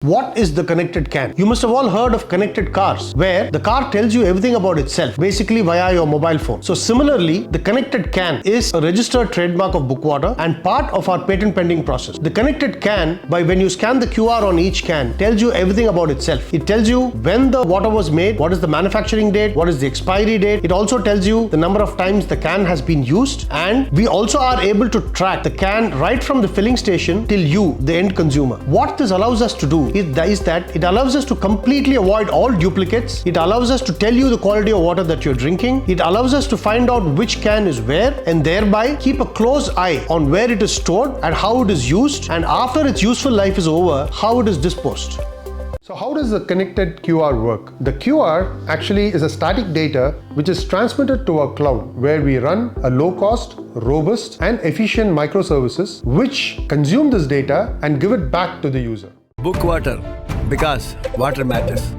What is the connected can? You must have all heard of connected cars, where the car tells you everything about itself, basically via your mobile phone. So similarly, the connected can is a registered trademark of Brookwater and part of our patent pending process. The connected can, when you scan the QR on each can, tells you everything about itself. It tells you when the water was made, what is the manufacturing date, what is the expiry date. It also tells you the number of times the can has been used, and we also are able to track the can right from the filling station till you, the end consumer. What this allows us to do is that it allows us to completely avoid all duplicates. It allows us to tell you the quality of water that you're drinking. It allows us to find out which can is where, and thereby keep a close eye on where it is stored and how it is used, and after its useful life is over, how it is disposed. So how does the connected QR work? The QR actually is a static data which is transmitted to our cloud, where we run a low-cost, robust and efficient microservices which consume this data and give it back to the user. Brookwater, because water matters.